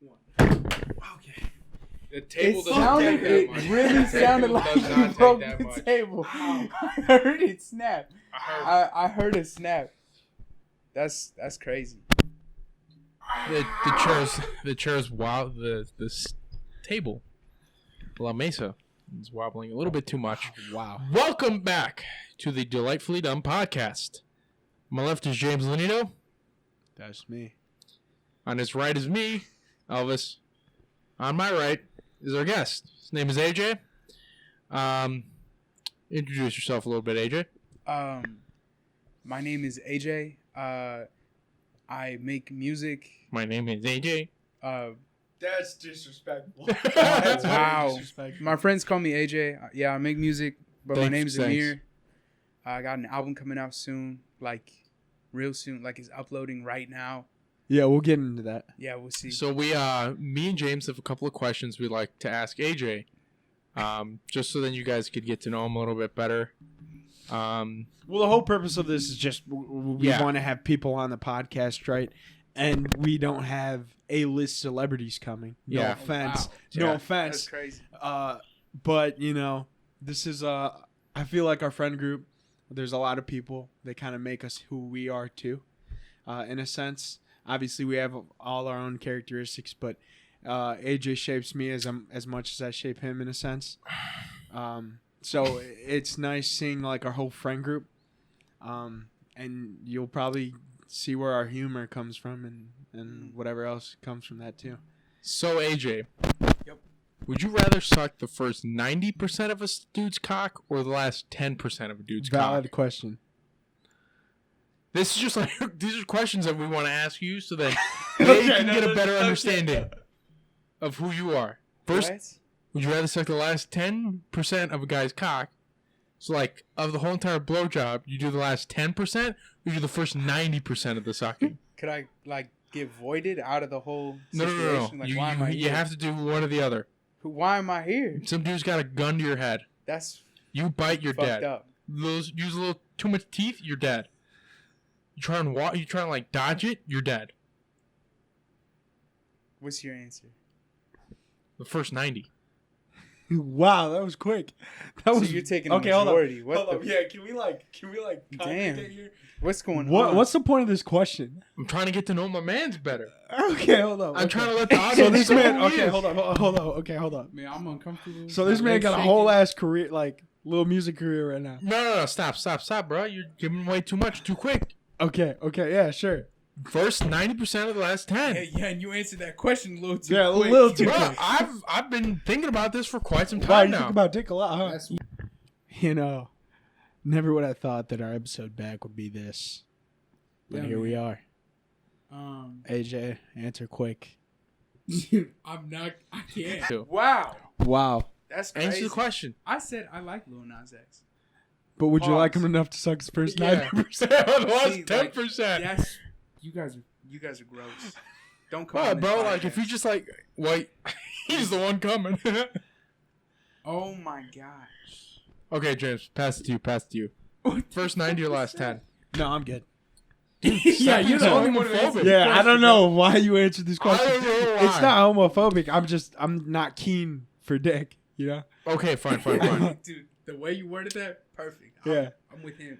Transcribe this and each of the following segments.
one. Okay. The table It really sounded like you broke the table. I heard it snap. I heard it snap. That's crazy. The chairs wow the table La Mesa is wobbling a little bit too much. Wow. Welcome back to the Delightfully Dumb podcast. On my left is James Lanito. That's me. On his right is me, Elvis. On my right is our guest. His name is AJ. Introduce yourself a little bit, AJ. My name is AJ. I make music. My name is AJ. That's disrespectful. Wow. My friends call me AJ. Yeah, I make music, but my name's Ameer. I got an album coming out soon, like real soon, like it's uploading right now. Yeah, we'll get into that. Yeah, we'll see. So me and James have a couple of questions we'd like to ask AJ, just so then you guys could get to know him a little bit better. Well, the whole purpose of this is just we want to have people on the podcast, right? And we don't have A-list celebrities coming. No offense. Wow. No offense. That's crazy. But, you know, this is, I feel like our friend group, there's a lot of people. They kind of make us who we are, too, in a sense. Obviously, we have all our own characteristics, but AJ shapes me as much as I shape him, in a sense. So it's nice seeing, like, our whole friend group. And you'll probably see where our humor comes from and whatever else comes from that, too. So, AJ. Yep. Would you rather suck the first 90% of a dude's cock or the last 10% of a dude's Valid cock? question. This is just like, these are questions that we want to ask you so that they can get a better understanding of who you are. First, What? would you rather suck the last 10% of a guy's cock? So, like, of the whole entire blowjob, you do the last 10%, or you do the first 90% of the sucking? Could I, like, get voided out of the whole No. situation? Like, why am I You here? have to do one or the other. Why am I here? Some dude's got a gun to your head. That's You bite, you're fucked dead. up. Use a little too much teeth, you're dead. You try and like dodge it, you're dead. What's your answer? The first 90. Wow, that was quick. That was So you're taking a okay. Hold majority. on. What Hold the? on. Yeah, can we Damn. get here? What's going What on? What's the point of this question? I'm trying to get to know my man's better. Okay, hold on. I'm trying to let the audience So this man. know who he Okay, is. hold on. Okay, hold on. Man, I'm uncomfortable. So this man got a whole ass career, like little music career right now. No. Stop, bro. You're giving away too much, too quick. Okay, yeah, sure. First 90% of the last 10. Yeah, and you answered that question a little too Yeah, a quick. little too Bro, quick. I've been thinking about this for quite some Wow, time you now. think about dick a lot, huh? That's- You know, never would I thought that our episode back would be this. But Yeah, here we are. AJ, answer quick. I'm not. I can't. Wow, Wow. that's crazy. Answer the question. I said I like Lil Nas X. But would you like Pause. him enough to suck his first Yeah. 90%? the last See, like, 10%. That's You guys are gross. Don't come. Well, on this bro, like, if podcast. you just, like, wait, he's the one coming. Oh my gosh. Okay, James, pass it to you. First 90 or last 10? No, I'm good. yeah, you're the only one who homophobic. answered. Yeah, I don't know why you answered this I question. don't know why. It's not homophobic. I'm not keen for dick, you know? Okay, fine. Dude, the way you worded that, perfect. Yeah. I'm with him.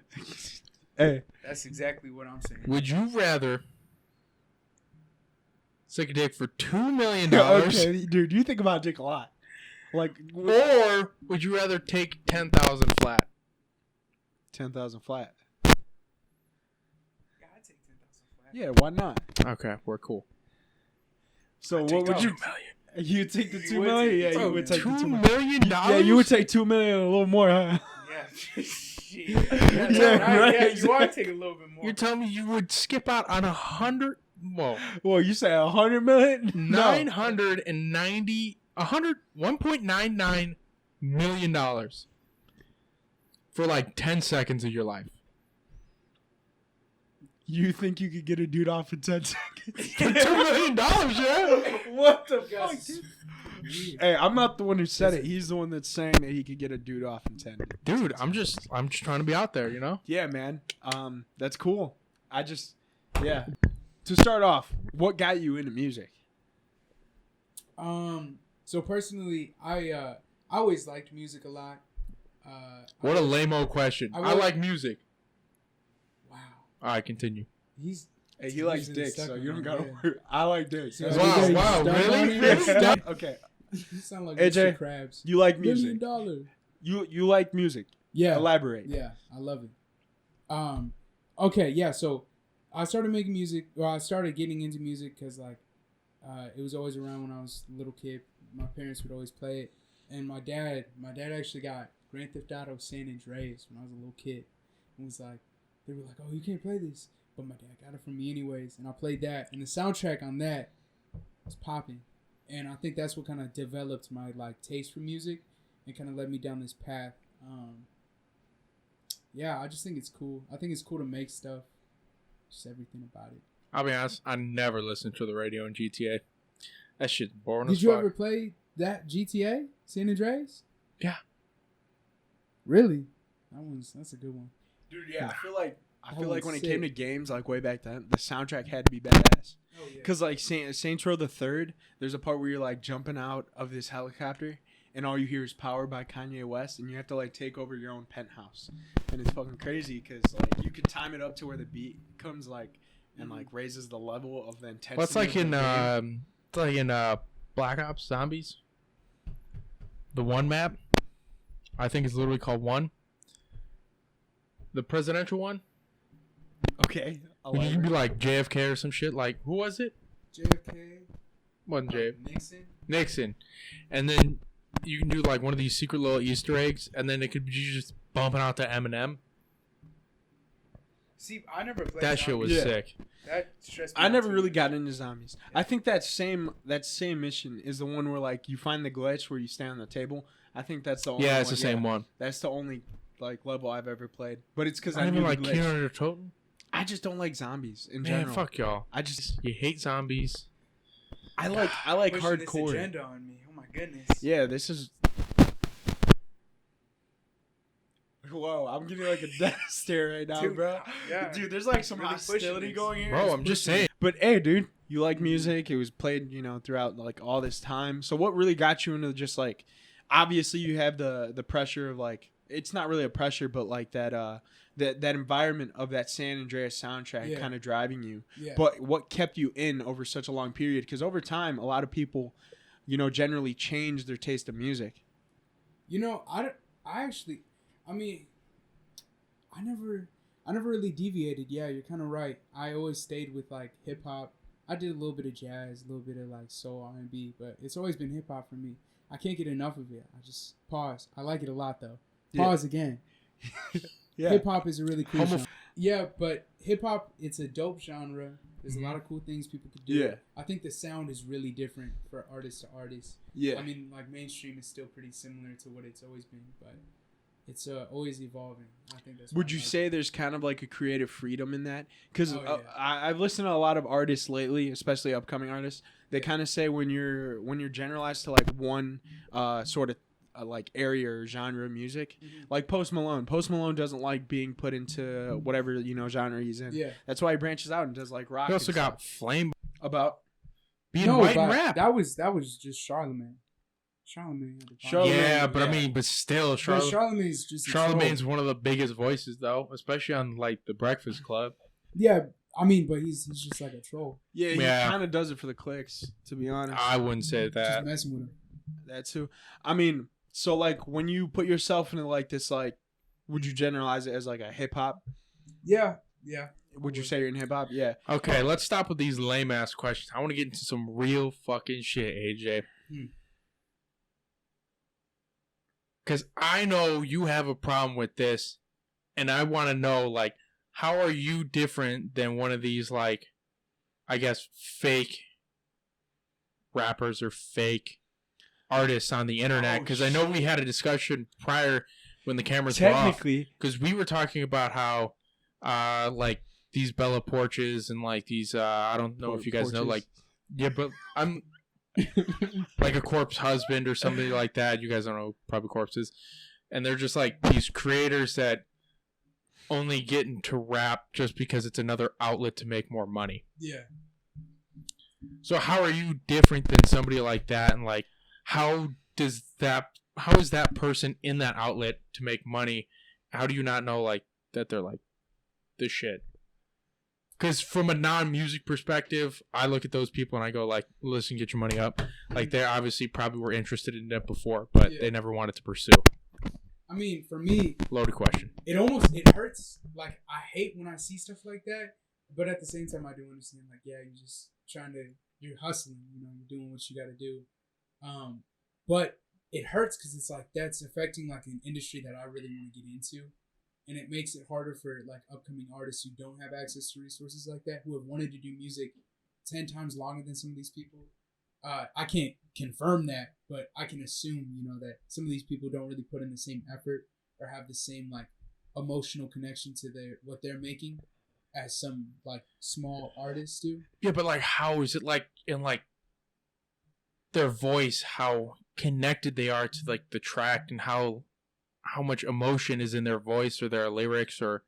Hey. That's exactly what I'm saying. Would you rather suck a dick for $2 million Okay, dude, you think about dick a lot. Like, or would you rather take 10,000 flat? 10,000 flat. Yeah, I'd take 10,000 flat. Yeah, why not? Okay, we're cool. So take what would $2 you... million. You take the You 2 would million? take Yeah, the you $2 would take the $2 2 million. million? Yeah, you would take 2 million and a little more, huh? Yeah. Shit. That's Yeah, right. right. Yeah, you are taking a little bit more. You're telling me you would skip out on 100? Whoa. Well, you say 100 million? No. 1.99 million dollars for like 10 seconds of your life. You think you could get a dude off in 10 seconds? For $2 million, yeah? What the Yes. fuck, dude? Hey, I'm not the one who said it. He's the one that's saying that he could get a dude off in 10. Dude, I'm just trying to be out there, you know? Yeah, man. That's cool. Yeah. To start off, what got you into music? So personally, I always liked music a lot. What a lame-o question. I like music. Wow. All right, continue. Hey, he likes dicks, so you don't gotta worry. I like dicks. So Wow, really? Okay. You sound like AJ, Mr. Krabs. You like $1 music. million. You like music. Yeah. Elaborate. Yeah, I love it. Okay, yeah. So I started making music. Well, I started getting into music because it was always around when I was a little kid. My parents would always play it, and my dad actually got Grand Theft Auto San Andreas when I was a little kid. It was like, they were like, "Oh, you can't play this," but my dad got it from me anyways, and I played that, and the soundtrack on that was popping, and I think that's what kind of developed my taste for music, and kind of led me down this path. Yeah, I just think it's cool. I think it's cool to make stuff, just everything about it. I'll be honest, I never listened to the radio in GTA. That shit's boring as fuck. Did you ever play that GTA San Andreas? Yeah. Really? That's a good one. Dude, yeah. I feel like when it sick. came to games, way back then, the soundtrack had to be badass. Oh yeah. Because Saints Row the Third, there's a part where you're jumping out of this helicopter, and all you hear is "Power" by Kanye West, and you have to take over your own penthouse, and it's fucking crazy because you can time it up to where the beat comes and raises the level of the intensity. Well, it's like in Black Ops Zombies. The one map, I think it's literally called One. The presidential one. Okay. You can be like JFK or some shit. Who was it? JFK. Wasn't J. Nixon. And then you can do one of these secret little Easter eggs, and then it could be just bumping out to Eminem. See, I never played that shit was sick. That stressed me I out never too. really got into zombies. Yeah. I think that same mission is the one where you find the glitch where you stand on the table. I think that's the only one. Yeah, it's the same one. That's the only level I've ever played. But it's because I knew even like the glitch. Kieran or Toten. I just don't like zombies in Man, general. fuck y'all. You hate zombies. I like Pushing hardcore. This agenda on me. Oh my goodness. Yeah, this is. Whoa, I'm getting a death stare right now, Dude, bro. yeah. Dude, there's some Really hostility pushing going here. Bro, I'm just saying. But hey, dude, you like music. It was played, throughout all this time. So what really got you into just obviously you have the pressure of it's not really a pressure, but that environment of that San Andreas soundtrack kind of driving you. Yeah. But what kept you in over such a long period? Because over time, a lot of people, generally change their taste of music. I never really deviated. Yeah, you're kind of right. I always stayed with hip hop. I did a little bit of jazz, a little bit of soul R&B, but it's always been hip hop for me. I can't get enough of it. I just pause. I like it a lot though. Pause again. Yeah. Hip hop is a really cool genre. Yeah, but hip hop, it's a dope genre. There's a lot of cool things people could do. Yeah. I think the sound is really different for artist to artist. Yeah. I mean, mainstream is still pretty similar to what it's always been, but it's always evolving. I think that's. Would you say there's kind of a creative freedom in that? Because Oh, yeah. I've listened to a lot of artists lately, especially upcoming artists. They kind of say when you're generalized to one sort of area or genre of music, like Post Malone. Post Malone doesn't like being put into whatever genre he's in. Yeah. That's why he branches out and does rock. He also and got stuff. flamed About being white and rap. That was just Charlemagne. Charlemagne had the Charlemagne, Yeah, but yeah. but still, Charlemagne's just Charlemagne's one of the biggest voices though, especially on the Breakfast Club. Yeah, but he's just like a troll. Yeah, he Yeah. kind of does it for the clicks, to be honest. I wouldn't say Just that. messing with him. That's who. I mean, so when you put yourself into this, would you generalize it as a hip hop? Yeah. Would you say you're in hip hop? Yeah. Okay, let's stop with these lame ass questions. I want to get into some real fucking shit, AJ. Because I know you have a problem with this, and I want to know, how are you different than one of these, I guess, fake rappers or fake artists on the internet? Because I know we had a discussion prior when the cameras were off. Technically. Because we were talking about how, these Bella Porches and, these, I don't know if you guys know, yeah, but I'm... like a corpse husband or something like that. You guys don't know probably corpses, and they're just these creators that only get into rap just because it's another outlet to make more money. Yeah. So how are you different than somebody like that? And like, how is that person in that outlet to make money? How do you not know like that they're like this shit? Because from a non-music perspective, I look at those people and I go like, listen, get your money up. Like they obviously probably were interested in it before, but they never wanted to pursue. I mean, for me, loaded question. It hurts. Like I hate when I see stuff like that, but at the same time, I do understand. Like, yeah, you're just you're hustling. You know, you're doing what you got to do. But it hurts because it's like that's affecting like an industry that I really want to get into. And it makes it harder for like upcoming artists who don't have access to resources like that, who have wanted to do music 10 times longer than some of these people. I can't confirm that, but I can assume, you know, that some of these people don't really put in the same effort or have the same like emotional connection to what they're making as some like small artists do. Yeah, but like how is it like in like their voice, how connected they are to like the track and how much emotion is in their voice or their lyrics or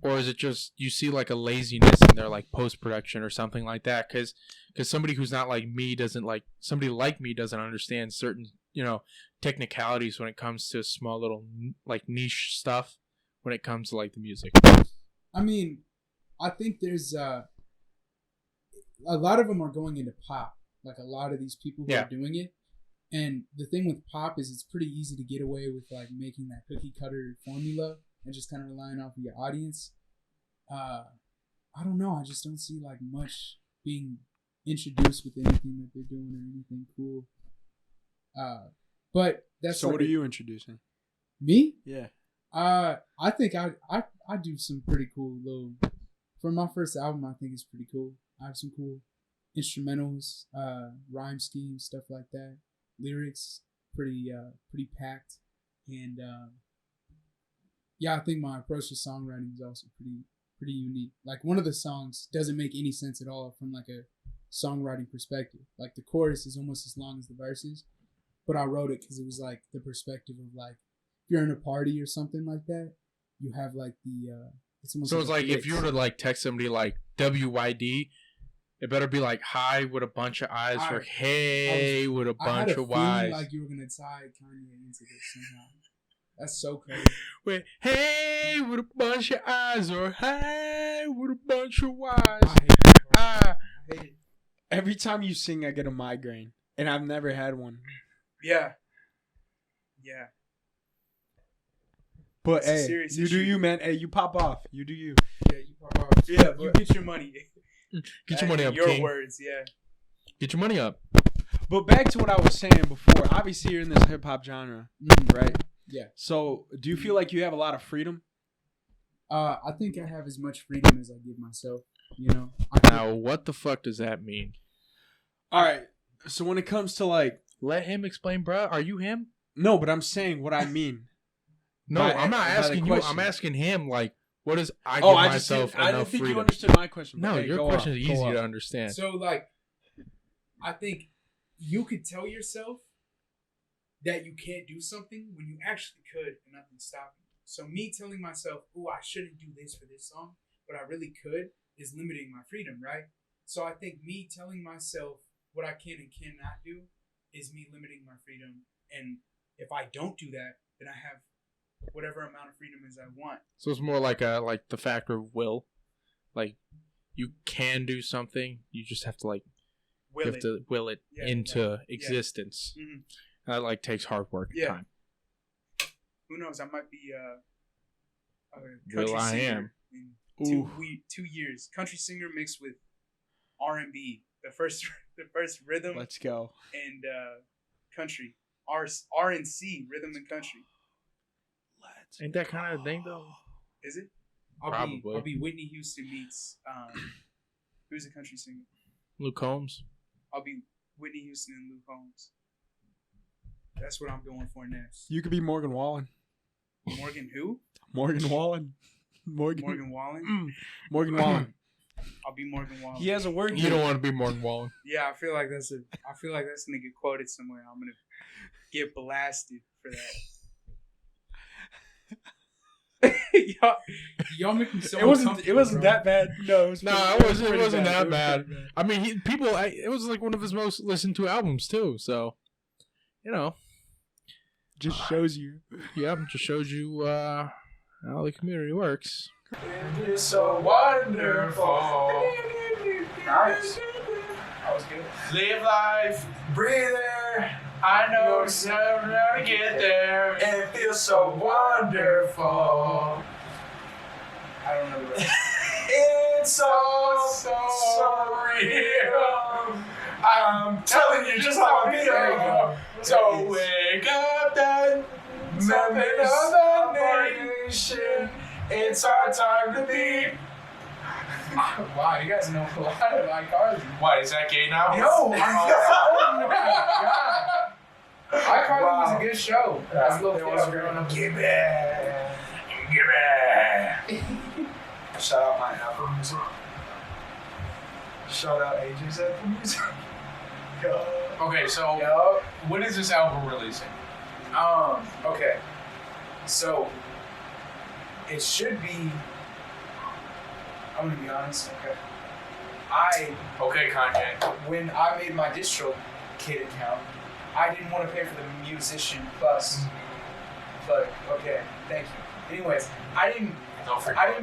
is it just you see like a laziness in their like post-production or something like that because somebody who's not like me doesn't like somebody like me doesn't understand certain, you know, technicalities when it comes to small little like niche stuff when it comes to like the music. I mean, I think there's a lot of them are going into pop, like a lot of these people who are doing it. And the thing with pop is it's pretty easy to get away with like making that cookie cutter formula and just kind of relying off of your audience. I don't know. I just don't see like much being introduced with anything that they're doing or anything cool. But that's so. Like what are you introducing? Me? Yeah. I think I do some pretty cool little. For my first album, I think it's pretty cool. I have some cool instrumentals, rhyme schemes, stuff like that. Lyrics pretty packed, and I think my approach to songwriting is also pretty unique. Like one of the songs doesn't make any sense at all from like a songwriting perspective. Like the chorus is almost as long as the verses, but I wrote it because it was like the perspective of like if you're in a party or something like that, you have like the it's almost so it's like if you were to like text somebody like WYD. It better be like hi with a bunch of eyes or hey with a bunch of Y's. Like you were gonna tie Kanye into this somehow. That's so crazy. Wait, hey with a bunch of eyes or hey with a bunch of Y's. I hate it. Every time you sing, I get a migraine, and I've never had one. Yeah. But it's hey, you do you, man. Hey, you pop off. You do you. Yeah, you pop off. Yeah, you get your money. Get your money up, your King. words, yeah. Get your money up. But back to what I was saying before. Obviously, you're in this hip hop genre, right? Yeah. So, do you feel like you have a lot of freedom? I think I have as much freedom as I give myself. You know. Now, what the fuck does that mean? All right. So when it comes to like, let him explain, bro. Are you him? No, but I'm saying what I mean. No, I'm not asking you. I'm asking him. Like, what is I give myself enough freedom? I didn't think you understood my question. No, your question is easy to understand. So, like, I think you could tell yourself that you can't do something when you actually could and nothing's stopping you. So me telling myself, oh, I shouldn't do this for this song, but I really could, is limiting my freedom, right? So I think me telling myself what I can and cannot do is me limiting my freedom. And if I don't do that, then I have whatever amount of freedom as I want. So it's more like the factor of will. Like you can do something, you just have to like will it into existence. Yeah. Mm-hmm. That like takes hard work and time. Who knows? I might be a country singer am. in 2 years. Country singer mixed with R&B. The first rhythm. Let's go. And country. R&C, rhythm and country. Ain't that kind of thing though? Is it? Probably. I'll be Whitney Houston meets who's a country singer? Luke Combs. I'll be Whitney Houston and Luke Combs. That's what I'm going for next. You could be Morgan Wallen. Morgan who? Morgan Wallen. Morgan Wallen? Morgan Wallen. I'll be Morgan Wallen. He has a word. You don't want to be Morgan Wallen. Yeah, I feel like that's gonna get quoted somewhere. I'm gonna get blasted for that. Y'all make me so It wasn't uncomfortable, that bad. No, it wasn't that bad. I mean, it was like one of his most listened to albums too. So, just shows you. Yeah, just shows you how the community works. It is so wonderful. Nice. That was good. Live life, breathe air. I know it's never gonna get there. And it feels so wonderful. I don't know the rest. It's so real. I'm telling you just how I feel. So wake up, then members of the nation. It's our time to be. Wow, you guys know a lot of my cars. What, is that gay now? No, I'm not. Oh my God. iCarly was a good show. As a little kid growing up. Give it. Shout out my Apple Music. Shout out AJ Salam. Okay, so when is this album releasing? Okay. So it should be. I'm gonna be honest. Okay, Kanye. When I made my DistroKid account, I didn't want to pay for the Musician Plus. But okay, thank you. Anyways, I didn't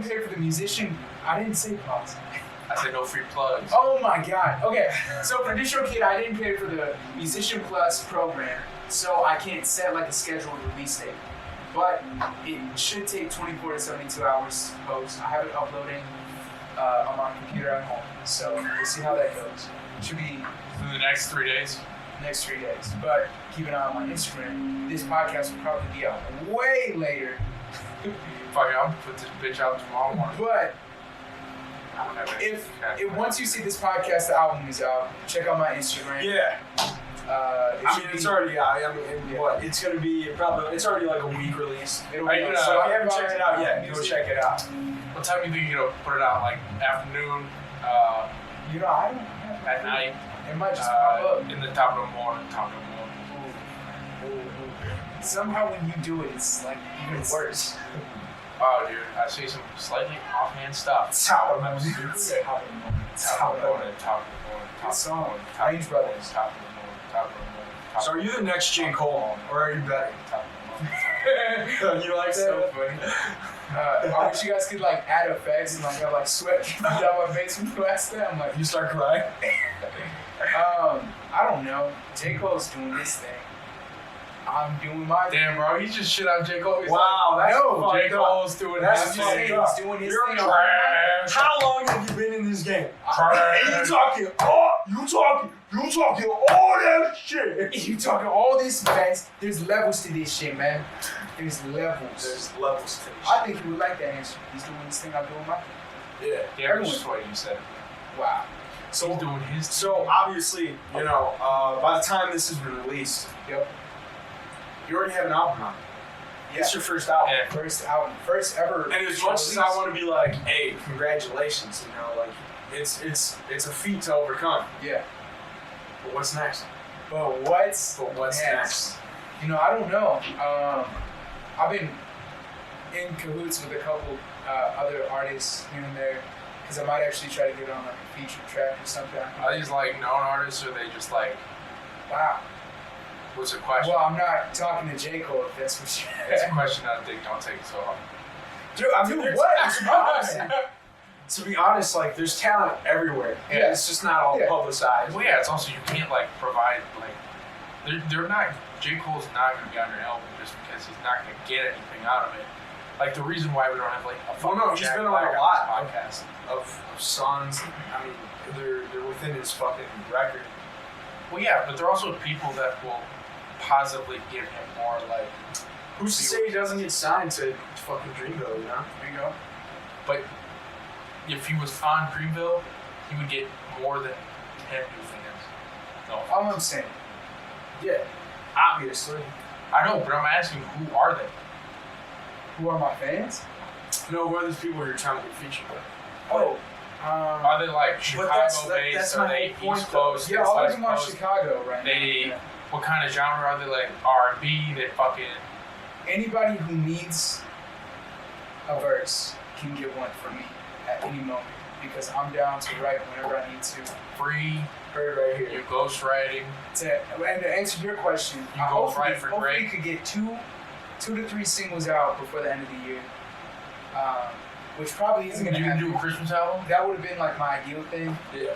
pay for the Musician. I didn't say Plus. I said no free plugs. Oh my God. Okay, so for DistroKid, I didn't pay for the Musician Plus program, so I can't set like a scheduled release date. But it should take 24 to 72 hours to post. I have it uploading on my computer at home, so we'll see how that goes. Should be in the next 3 days. Next 3 days, but keep an eye on my Instagram. This podcast will probably be out way later. Fuck it, I'm gonna put this bitch out tomorrow morning. But if once you see this podcast, the album is out. Check out my Instagram. Yeah. It's already out. What? It's gonna be probably. It's already like a week release. So if you haven't checked it out yet, go check it out. What time do you think you're gonna put it out? Like afternoon? I don't. At night. It might just pop up in the top of the morning. Somehow when you do it, it's like even worse. Oh, dude, I see some slightly offhand stuff. Top of the morning. Range Brothers. Top of the morning. So are you the next J. Cole, or are you better? You like that? So funny. I wish you guys could like add effects and like have like sweat down my face when you ask that. I'm like, you start crying. I don't know. J. Cole's doing this thing. I'm doing my thing. Damn, bro, he just shit on J. Cole. Wow, that's J. Cole's doing his thing. He's doing his thing. How long have you been in this game? And you talking all that shit. You talking all this mess. There's levels to this shit, man. There's levels to this shit. I think you would like that answer. He's doing his thing, I'm doing my thing. Yeah, everyone's what you said. Wow. So he's doing his thing. So obviously, by the time this has been released, you already have an album on. Yeah. It's your first album. Yeah. First album. First ever. And as much as I want to be like, hey, congratulations, like it's a feat to overcome. Yeah. But what's next? What's next? I don't know. I've been in cahoots with a couple other artists here and there, because I might actually try to get on like a feature track or something. Are these like known artists, or are they just like, wow? What's the question? Well, I'm not talking to J. Cole, if that's what you... It's a question I think don't take it so hard. Dude, what? To be honest, like, there's talent everywhere. Yeah. It's just not all publicized. Well, yeah, it's also, you can't, like, provide, like... They're not... J. Cole's not going to be on your album just because he's not going to get anything out of it. Like, the reason why we don't have, like, a fucking he's been on a lot podcast of songs. I mean, they're within his fucking record. Well, yeah, but they're also people that will positively give him more, like... Who's to say he doesn't get signed to fucking Dreamville, There you go. But if he was on Dreamville, he would get more than 10 new fans. No. All I'm saying. Yeah, obviously. I know, but I'm asking, who are they? Who are my fans? No, who are those people you're trying to get featured with? Oh. Are they like Chicago-based? Are they East Coast? Yeah, all of them are Chicago right now. What kind of genre are they? Like R&B? They fucking... Anybody who needs a verse can get one from me at any moment because I'm down to write whenever I need to. Free. Heard right here. You're ghostwriting. And to answer your question, you ghostwrite for hopefully Drake. you could get two to three singles out before the end of the year. Which probably isn't going to happen. You can do a Christmas album? That would have been like my ideal thing. Yeah.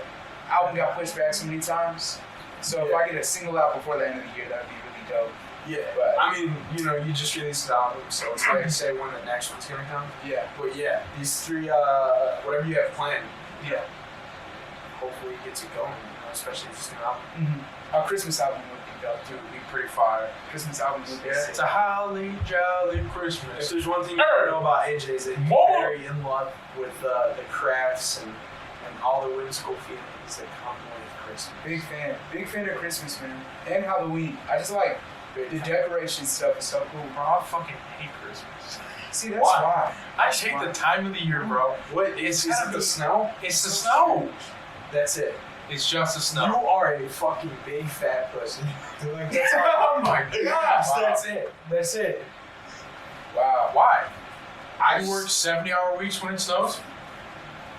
Album got pushed back so many times. So if I get a single out before the end of the year, that would be really dope. Yeah, but I mean, you just released the album, so it's hard to say when the next one's gonna come. Yeah. But yeah, these three, whatever you have planned, hopefully it gets it going, especially if it's an album. Mm-hmm. Our Christmas album would be dope, too. Would be pretty fire. Christmas album would be sick. It's a holly jolly Christmas. If there's one thing you know about AJ is that he's very in love with the crafts and all the whimsical feelings that come with Christmas. Big fan of Christmas, man, and Halloween. I just like the decoration stuff is so cool. Bro, I fucking hate Christmas. See, that's why. I just hate the time of the year, bro. What is it? The snow? It's the snow. That's it. It's just the snow. You are a fucking big fat pussy. Like, that's oh my gosh, that's it. That's it. Wow. Why? I work 70-hour weeks when it snows.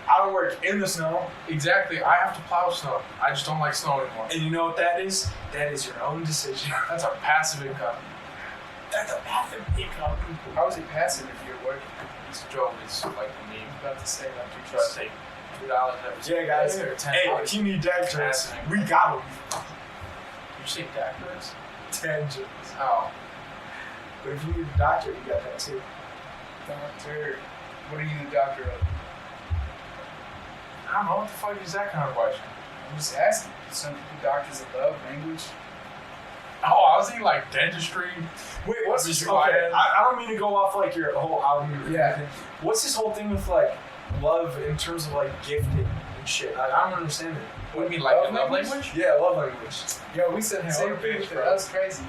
I don't work in the snow. Exactly. I have to plow snow. I just don't like snow anymore. And you know what that is? That is your own decision. That's a passive income. That's a passive income. How is it passive if you're working? It's a joke. It's like a meme. I'm about to say like You try to take $2 every Yeah, guys. or $10. Hey, if you need deck jokes, we got them. You say Dactors? Tangents. Oh. But if you need a doctor, you got that too. Doctor. What are you the doctor of? I don't know. What the fuck is that kind of question? I'm just asking. Some people doctors of love, language. Oh, I was thinking like dentistry. Wait, what's this? Okay, Okay, I don't mean to go off like your whole album. Yeah. What's this whole thing with like love in terms of like gifting and shit? I don't understand it. What do you mean, like love language? Yeah, love language. Yo, we said the same what a thing bitch, with it. bro. That was crazy.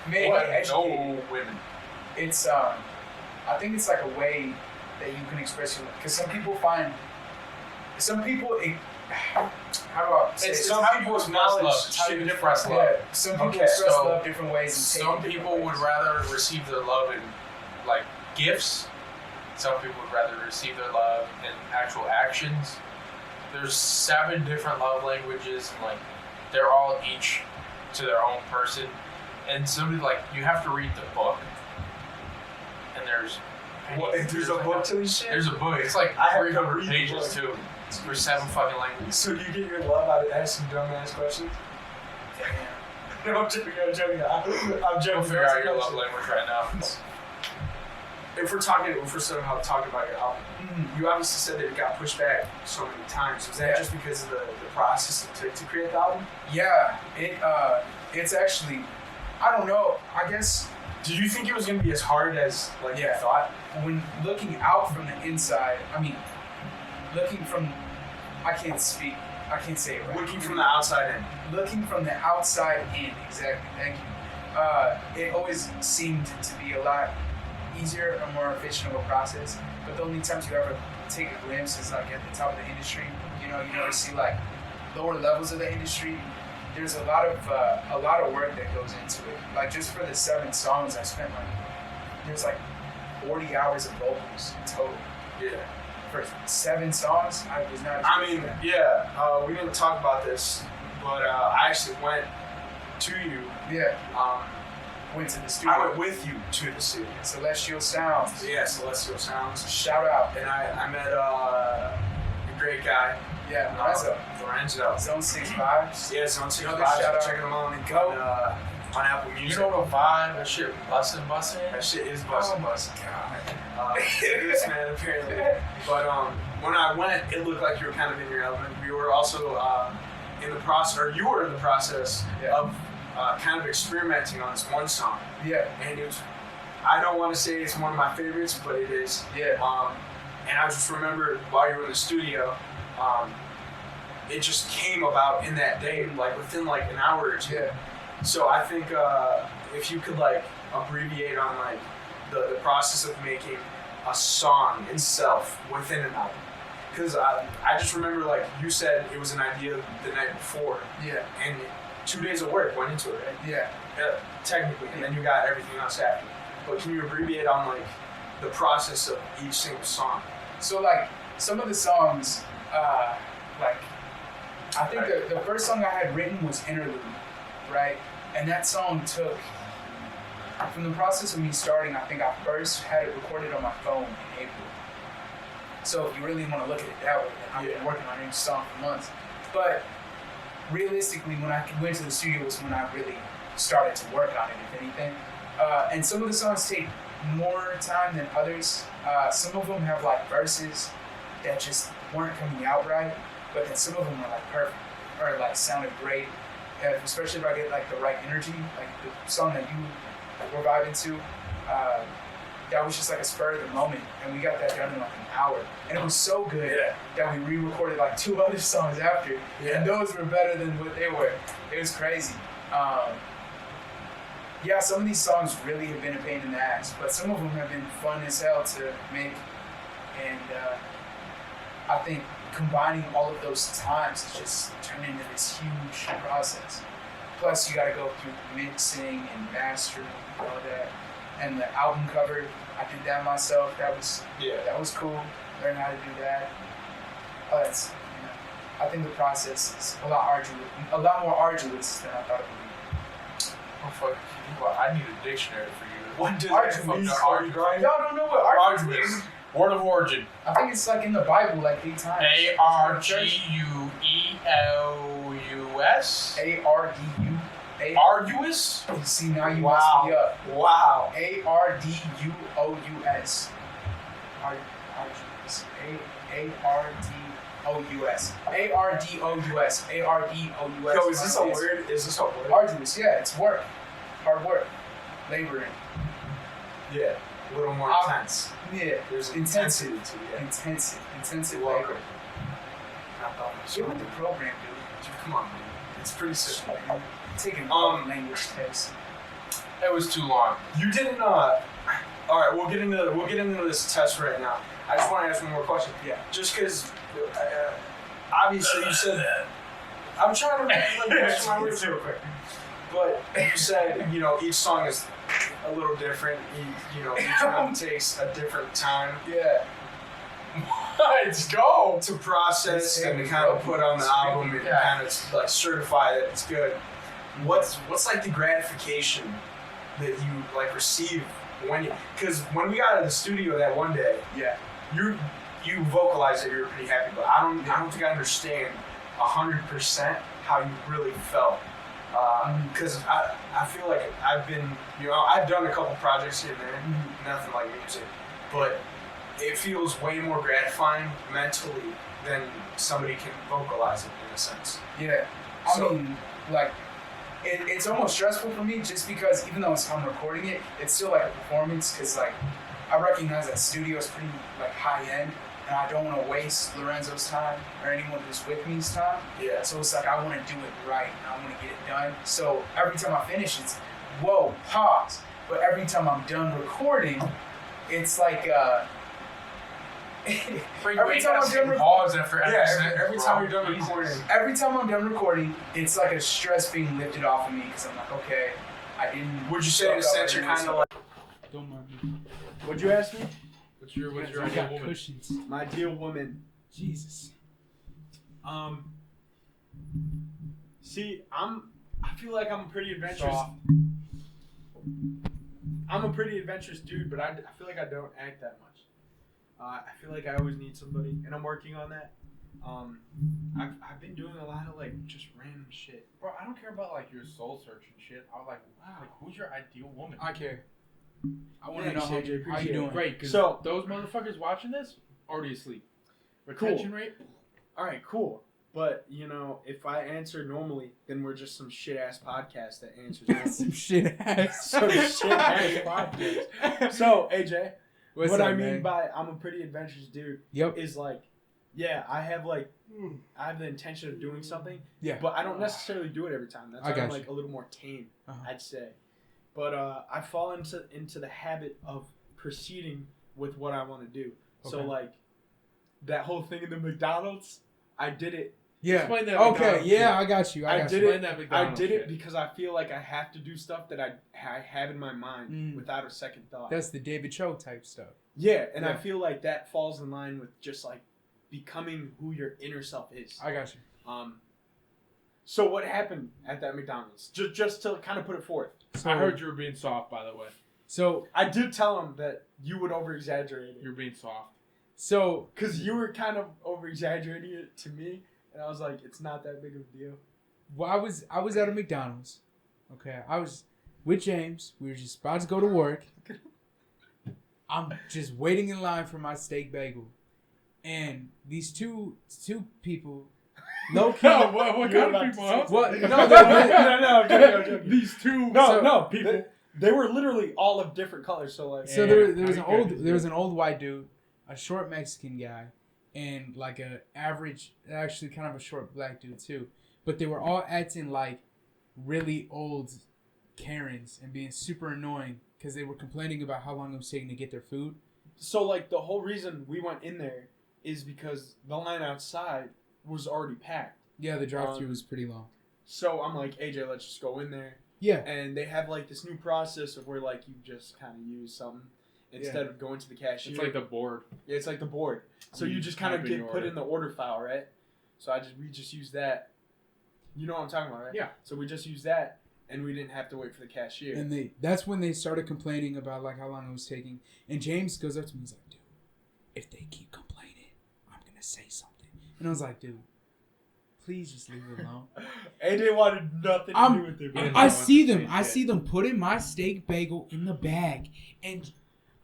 Man, What? get educated. No women. It's I think it's like a way that you can express your, because some people how do I say It's this? some people acknowledge how you express love. Yeah, some people Okay, express so love different ways. And take Some it different people would ways. rather receive their love in like gifts. Some people would rather receive their love in actual actions. There's 7 different love languages, and like they're all each to their own person. And somebody like you have to read the book. And there's There's a book to this shit? There's a book. It's like I have to 300 read the pages book. too. For 7 fucking languages. So do you get your love out of asking dumbass questions? Damn. No, I'm joking. I'm joking. I'm joking. Go figure out your love language right now. If we're somehow talking about your album, you obviously said that it got pushed back so many times. Was that just because of the process it took to create the album? Yeah, it's actually, I don't know. I guess Did you think it was going to be as hard as you thought? when looking out from the inside, I mean, looking from, I can't say it right. Looking from the outside in. Looking from the outside in, exactly. Thank you. It always seemed to be a lot easier or more efficient of a process. But the only times you ever take a glimpse is like at the top of the industry. You never see like lower levels of the industry. There's a lot of work that goes into it. Like just for the 7 songs, I spent there's 40 hours of vocals in total. Yeah. For 7 songs, I was not. I mean, yeah. We didn't talk about this, but I actually went to you. Yeah. Went to the studio. I went with you to the studio. Celestial Sounds. Yeah, Celestial Sounds. Shout out. And I met a great guy. Yeah, Lorenzo. Zone 65. Yeah, Zone 65. Shout out. Checking them out on Apple You Music. know the vibe? That shit bustin'. That shit is busting. God. This man apparently. But when I went, it looked like you were kind of in your element. We were also in the process, or you were in the process of kind of experimenting on this one song. Yeah. And it was, I don't want to say it's one of my favorites, but it is. Yeah. And I just remember while you were in the studio, it just came about in that day, within an hour or 2. Yeah. So I think if you could abbreviate on the process of making a song itself within an album, because I just remember you said it was an idea the night before. Yeah. And 2 days of work went into it, right? Yeah. Technically, and then you got everything else after. But can you abbreviate on the process of each single song. So like some of the songs, like I think the first song I had written was Interlude, right? And that song took, from the process of me starting, I think I first had it recorded on my phone in April. So if you really want to look at it that way, then I've been working on each song for months. But realistically, when I went to the studio was when I really started to work on it, if anything. And some of the songs take more time than others. Some of them have like verses that just weren't coming out right, but then some of them are like perfect, or like sounded great. Especially if I get like the right energy, like the song that you were vibing to, that was just like a spur of the moment, and we got that done in like an hour, and it was so good that we re-recorded like 2 other songs after, and those were better than what they were. It was crazy. Some of these songs really have been a pain in the ass, but some of them have been fun as hell to make, and I think combining all of those times has just turned into this huge process. Plus, you got to go through mixing and mastering and all that. And the album cover, I did that myself. That was cool. Learn how to do that. But I think the process is a lot more arduous than I thought it would be. Oh fuck! I need a dictionary for you. What does arduous? Arduous? Y'all don't know what arduous Arduous. is? Word of origin. I think it's like in the Bible like 8 times. Argueus. Arduous? You see, now you messed me up. Wow. Ardous. Arduous. Ardous. Ardous. Yo, is this a word? Arduous, yeah, it's work. Hard work. Laboring. Yeah. A little more intense. Yeah. There's intensity intensity to it. Intensive Welcome. labor. Get with the program, dude. Come on, man. It's pretty simple. Taking a language test. It was too long. You didn't. All right, we'll get into this test right now. I just want to ask one more question. Yeah. Just because, obviously, you said. I'm trying to push my words real quick. But you said, each song is a little different. Each one takes a different time. Yeah. Let's go. To process and to kind of put on the album and kind of like certify that it's good. What's like the gratification that you like receive because when we got out of the studio that one day, you vocalized that you were pretty happy, but I don't think I understand 100% how you really felt. Because I feel like I've been, I've done a couple projects here and there, nothing like music, but it feels way more gratifying mentally than somebody can vocalize it in a sense. Yeah. I mean, like, it's almost stressful for me just because even though I'm recording it, it's still like a performance because, like, I recognize that studio is pretty, like, high-end, and I don't want to waste Lorenzo's time or anyone who's with me's time. Yeah. So it's like I want to do it right, and I want to get it done. So every time I finish, it's, whoa, pause. But every time I'm done recording, it's like, every time I'm done recording, it's like a stress being lifted off of me because I'm like, okay, I didn't. Would you say in a sense you're kind of like? Don't mind me. What'd you ask me? What's your I ideal got woman? cushions. My ideal woman. Jesus. See, I feel like I'm a pretty adventurous. Soft. I'm a pretty adventurous dude, but I feel like I don't act that much. I feel like I always need somebody, and I'm working on that. I've been doing a lot of like just random shit. Bro, I don't care about like your soul search and shit. I was like, wow, like who's your ideal woman? I care. I want to Thanks, know AJ, how you appreciate doing. it. Great, because So- those motherfuckers watching this already asleep. Retention rate? All right, cool. But if I answer normally, then we're just some shit ass podcast that answers normally. Some shit ass. Some shit ass podcast. So AJ, What's what up, I mean man? by I'm a pretty adventurous dude Yep. is like, I have the intention of doing something, Yeah. but I don't necessarily do it every time. That's I why got I'm you. like a little more tame, Uh-huh. I'd say. But I fall into the habit of proceeding with what I want to do. So Okay. like that whole thing in the McDonald's, I did it Yeah. Explain that Okay. McDonald's Yeah, shit. I got you. I got did you. Explain that I McDonald's did it shit. because I feel like I have to do stuff that I have in my mind Mm. without a second thought. That's the David Cho type stuff. Yeah, and I Yeah. feel like that falls in line with just like becoming who your inner self is. I got you. So what happened at that McDonald's? Just to kind of put it forth. So, I heard you were being soft, by the way. So I did tell him that you would over exaggerate it. You're being soft. Because you were kind of over exaggerating it to me, and I was like, it's not that big of a deal. well, I was at a McDonald's. Okay, I was with James. We were just about to go to work. I'm just waiting in line for my steak bagel, and these two people, low key. what You're kind about of to people? say Huh? What? No, no, I'm joking. These two. No, people. They were literally all of different colors. So like, So Yeah, there was how an you old guys there was do? an old white dude, a short Mexican guy, and like a average, actually kind of a short black dude too. But they were all acting like really old Karens and being super annoying because they were complaining about how long it was taking to get their food. so like the whole reason we went in there is because the line outside was already packed. Yeah, the drive-through was pretty long. So I'm like, AJ, let's just go in there. Yeah, And they have like this new process of where like you just kind of use something instead of going to the cashier. It's like the board. Yeah, it's like the board. So you just kind type of in get your put order. in the order file, right? So we just use that. You know what I'm talking about, right? Yeah. So we just used that, and we didn't have to wait for the cashier. and that's when they started complaining about like how long it was taking. And James goes up to me, he's like, "Dude, if they keep complaining, I'm gonna say something." And I was like, "Dude, please just leave it alone." AJ wanted nothing to do with it. Yeah. Man. I no see one them. can I say see them putting my steak bagel in the bag, and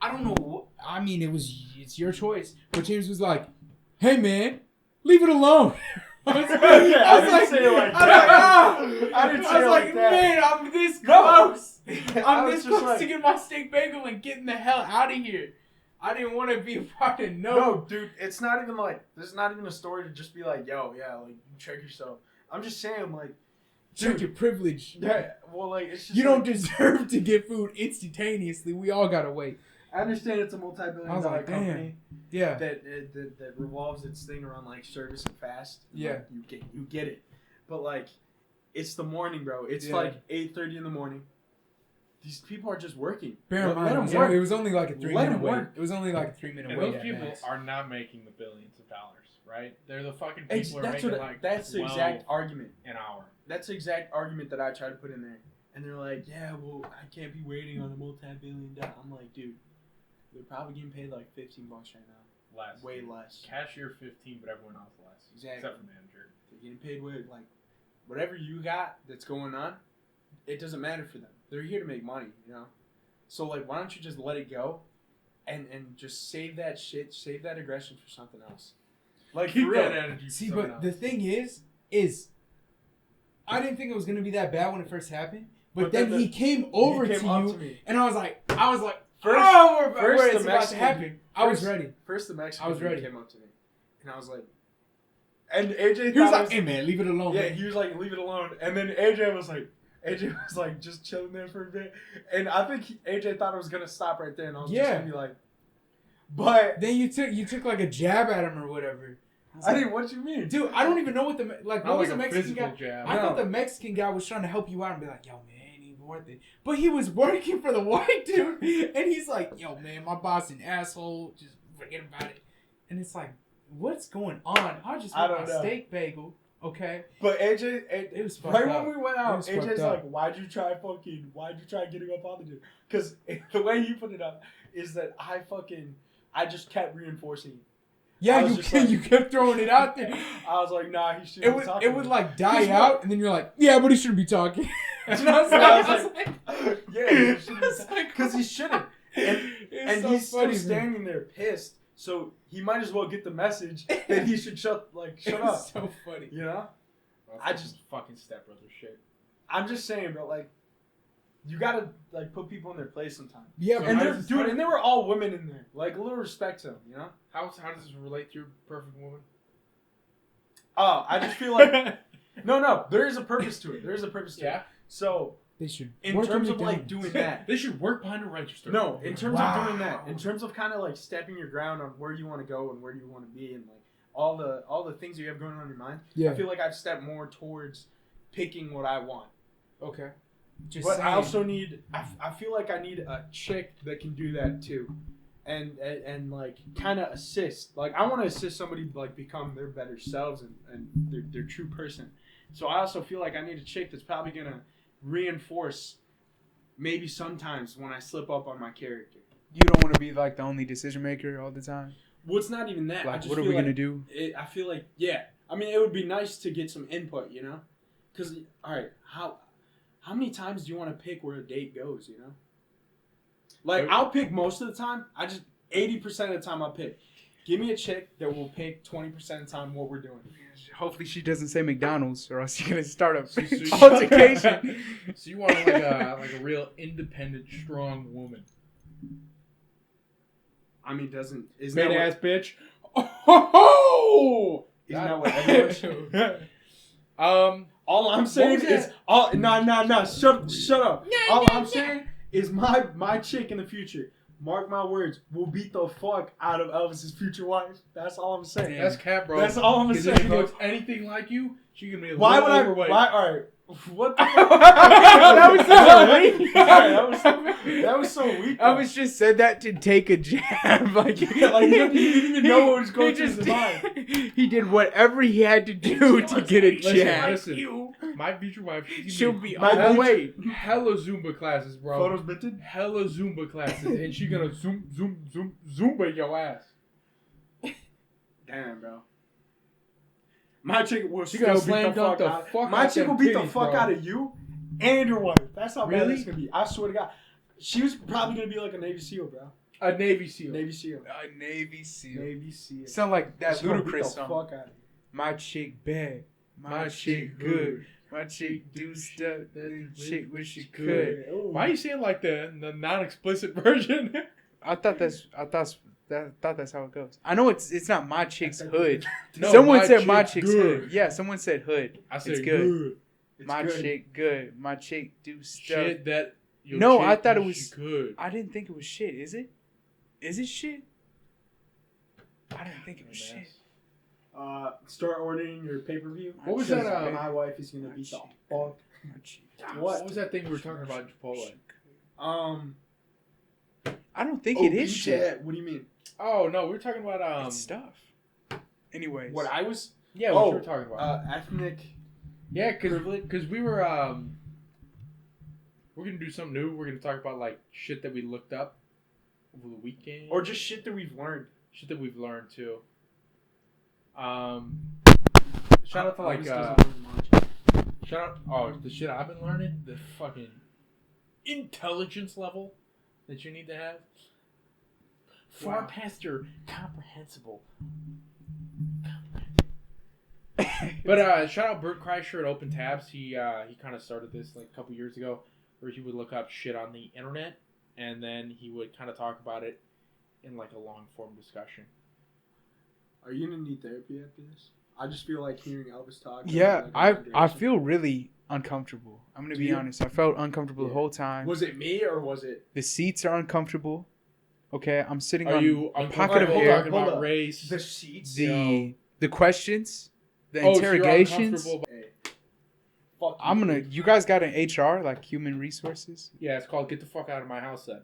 I don't know. I mean, it's your choice. But James was like, "Hey, man, leave it alone." I was didn't say it like that. I didn't say it like that. "Man, I'm this No. close. I I'm was this just close like- to get my steak bagel and getting the hell out of here. I didn't want to be a part of No, dude, it's not even like there's not even a story to just be like, yo, yeah, like you check yourself. I'm just saying, like, check dude, your privilege. yeah, well, like it's just You like, don't deserve to get food instantaneously. We all gotta wait. I understand it's a I multi-billion was dollar like, company Yeah. that revolves its thing around like service and fast. Yeah. Like, you get it, but like, it's the morning, bro. It's Yeah. like 8:30 in the morning. These people are just working. Bear in Let them mind, work. it was only like a 3 Let minute 'em wait. work. It was only like a 3 minute And wait. those at people max. are not making the billions of dollars, right? They're the fucking people who are That's making like that's the 12 exact argument. an hour. That's the exact argument that I try to put in there. And they're like, yeah, well, I can't be waiting on a multi-billion dollar. I'm like, dude, they're probably getting paid like $15 right now. Less. Way less. Cashier 15, but everyone else less. Exactly. Except for manager. They're getting paid with like whatever you got that's going on, it doesn't matter for them. They're here to make money, you know? So like why don't you just let it go and just save that shit, save that aggression for something else. Like Keep for real. that energy. See, for but someone the else. thing is, I didn't think it was gonna be that bad when it first happened. But, But then then he came over He to came up you, to me. and I was like, First- oh, first where the it's about to Mexican- happen. I was first- ready. First the Mexican I was dude ready. came up to me. And I was like, and AJ He was thought like, "Hey man, leave it alone." yeah, man." he was like, leave it alone. And then AJ was like just chilling there for a bit. And I think AJ thought it was gonna stop right there, and I was just Yeah. gonna be like, but Then you took like a jab at him or whatever. I didn't. What you mean, Dude, I don't even know what Not what like was a the Mexican physical guy? jab. I thought No. the Mexican guy was trying to help you out and be like, "Yo, man, ain't even worth it." But he was working for the white dude, and he's like, "Yo, man, my boss an asshole. Just forget about it." And it's like, what's going on? I just I want don't my know. steak bagel, okay? But It was fucked right up. when we went It out, was AJ's fucked like, up. why'd you try getting up on the dude? Because the way you put it up is that I just kept reinforcing it. Yeah, I was you just like- you kept throwing it out there. I was like, nah, he shouldn't be talking. It would like die He's out, and then you're like, "Yeah, but he shouldn't be talking." And I was like, yeah, he shouldn't be It's like- because he shouldn't. And It's so he's funny, still man. standing there pissed, so he might as well get the message that he should shut It's up. so funny. You know? That's I some just- fucking stepbrother shit. I'm just saying, bro. Like, you gotta like put people in their place sometimes. Yeah, So but And how they're does- dude, and they were all women in there. Like a little respect to them, you know? How does this relate to your perfect woman? Oh, I just feel like no. There is a purpose to it. There is a purpose to it. Yeah. So they should. in work terms on of like McDonald's. doing that. They should work behind a register. No, in terms of doing that, Wow. in terms of kind of like stepping your ground on where you want to go and where you want to be, and like all the things that you have going on in your mind. Yeah. I feel like I've stepped more towards picking what I want. Okay. But I also need. I feel like I need a chick that can do that too, and like kind of assist. Like I want to assist somebody like become their better selves and their true person. So I also feel like I need a chick that's probably gonna reinforce. Maybe sometimes when I slip up on my character. You don't want to be like the only decision maker all the time. Well, it's not even that. Like, I just what are feel we gonna like do? I feel like I mean, it would be nice to get some input, you know. Because all right, how many times do you want to pick where a date goes, you know? Like, I'll pick most of the time. 80% of the time I'll pick. Give me a chick that will pick 20% of the time what we're doing. Hopefully she doesn't say McDonald's, or else you're gonna start a So altercation. So you want like a real independent, strong woman. I mean, isn't that Made what, ass bitch. Oh! isn't that what everyone should? All I'm saying is, shut up. All I'm saying is my chick in the future, mark my words, will beat the fuck out of Elvis's future wife. That's all I'm saying. That's cap, bro. That's all I'm Because saying. if she looks anything like you, she can be a Why little would overweight. all right. What the That was so weak. that was so weak. I was just said that to take a jab. Like he didn't even know what was going through his mind. He did whatever he had to do to get a jab. Listen, my future wife, She'll be My overweight. hella Zumba classes, bro. Photos minted? Hella Zumba classes, and she gonna Zumba your ass. Damn, bro. My chick will She still gonna beat slam the dunk fuck the out. fuck My out chick them will beat the titties, fuck bro. out of you and your wife. That's how bad Really? it's gonna be. I swear to God. She was probably gonna be like a Navy SEAL, bro. A Navy SEAL. Navy SEAL. A Navy SEAL. Navy SEAL. Sound like that She gonna beat ludicrous the song. fuck out of you. My chick bad. My chick good. My chick do stuff that the chick wish she could. Why are you saying like the non-explicit version? I thought that's how it goes. I know it's not my chick's hood. No, Someone my said my chick's chick's good. hood. Yeah, someone said hood. I said It's good. good. It's My good. chick good. My chick do stuff. Shit that. Your No, chick I thought it wish was- she could. I didn't think it was shit. Is it? Is it shit? I didn't think it was shit. Start ordering your pay-per-view. What was My that, chick My wife is gonna beat the chick. fuck. My chick. What was that thing we were talking about in Chipotle? I don't think it is BJ, shit. What do you mean? Oh no, we were talking about It's stuff. Anyways. What I was? Yeah, what you were talking about. Ethnic. Yeah, because we were we're gonna do something new. We're gonna talk about like shit that we looked up over the weekend, Or just shit that we've learned. shit that we've learned too. Shout out to like Elvis doesn't learn much. shout out the shit I've been learning, the fucking intelligence level that you need to have. Far Wow. past your comprehensible. But shout out Bert Kreischer at Open Tabs. He kind of started this like a couple years ago, where he would look up shit on the internet, and then he would kind of talk about it in like a long form discussion. Are you gonna need therapy after this? I just feel like hearing Elvis talk. Yeah, like, I feel really uncomfortable. I'm gonna Do be you? honest. I felt uncomfortable the Yeah. whole time. Was it me or was it? The seats are uncomfortable. Okay, I'm sitting Are on you a pocket of uncomfortable air. talking Hold about up. race? The seats. The questions, the Oh, so you're interrogations. uncomfortable about- Hey, fuck. I'm you. gonna. You guys got an HR, like human resources? Yeah, it's called "Get the fuck out of my house." Then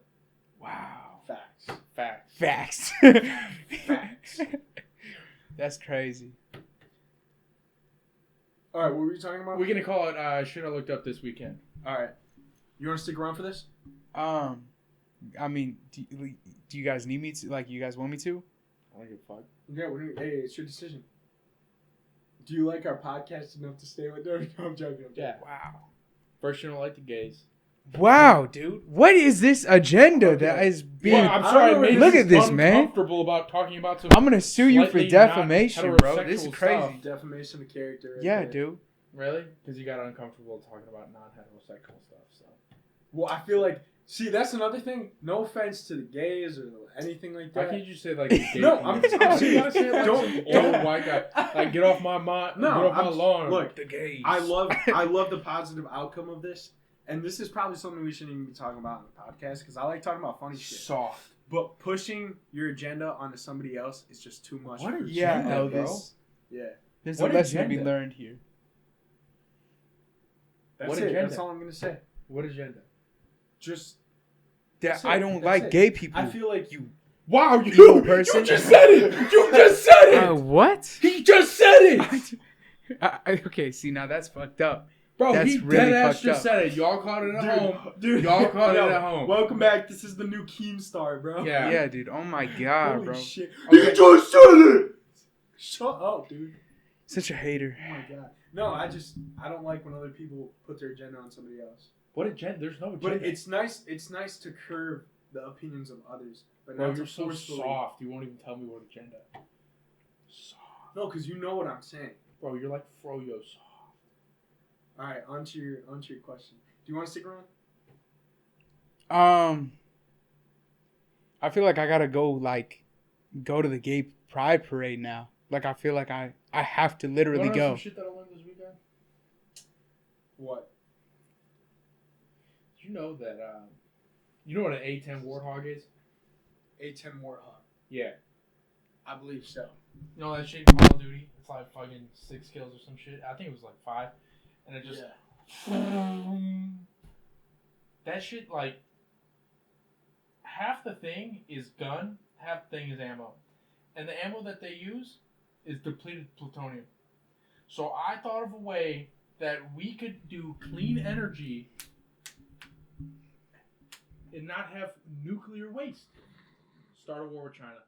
Wow. Facts. facts. Facts. Facts. That's crazy. All right, what were you talking about? We're gonna call it "Shit I Looked Up This Weekend." All right. You want to stick around for this? I mean, do you guys need me to? Like, you guys want me to? I don't give a fuck. Yeah. Hey, it's your decision. Do you like our podcast enough to stay with them? No, I'm joking. Yeah. Wow. First, you don't like the gays. Wow, dude. What is this agenda that is being? Well, I'm I sorry. don't know I made Look you at this, man. uncomfortable about talking about some. I'm gonna sue you for slightly defamation, bro. not This is heterosexual crazy. stuff. Defamation of character. Right Yeah, there. dude. Really? Because you got uncomfortable talking about non-heterosexual stuff. So. Well, I feel like. See, that's another thing. No offense to the gays or anything like Why that. can't you say like the gay No, community? I'm You serious. gotta say it like Don't- some don't- old white guy. Like get off my mind. No, get off my I'm- lawn. look, the gays. I love the positive outcome of this, and this is probably something we shouldn't even be talking about on the podcast because I like talking about funny shit. soft. But pushing your agenda onto somebody else is just too much. What for agenda, some- bro? Elvis. Yeah. There's What a lesson to be agenda? learned here. That's What it. agenda? That's all I'm gonna say. What agenda? Just That That's I it. don't That's like it. gay people. I feel like you. Wow, Evil person. You just said it. You just said it. What? He just said it. Okay, see now that's fucked up. Bro, That's he really dead ass fucked just up. said it. Y'all caught it at home. Dude, Y'all caught yo, it at home. Welcome back. This is the new Keemstar, bro. Yeah. Yeah, dude. Oh my god, Holy bro. shit. He just said it. Shut up, dude. Such a hater. Oh my god. No, I don't like when other people put their agenda on somebody else. What agenda? There's no agenda. But it's nice to curb the opinions of others. But Bro, not you're to so forcefully. soft. You won't even tell me what agenda. Soft. No, because you know what I'm saying. Bro, you're like Froyo soft. Alright, on to your question. Do you want to stick around? I feel like I gotta go to the gay pride parade now. Like I feel like I have to literally You wanna know go. some shit that I learned this weekend? What? Did you know that you know what an A10 warthog is? A10 Warthog. Yeah. I believe so. You know that shit in Call of Duty? It's like fucking 6 kills or some shit. I think it was like 5. And it just that shit, like, half the thing is gun, half the thing is ammo. And the ammo that they use is depleted plutonium. So I thought of a way that we could do clean energy and not have nuclear waste. Start a war with China.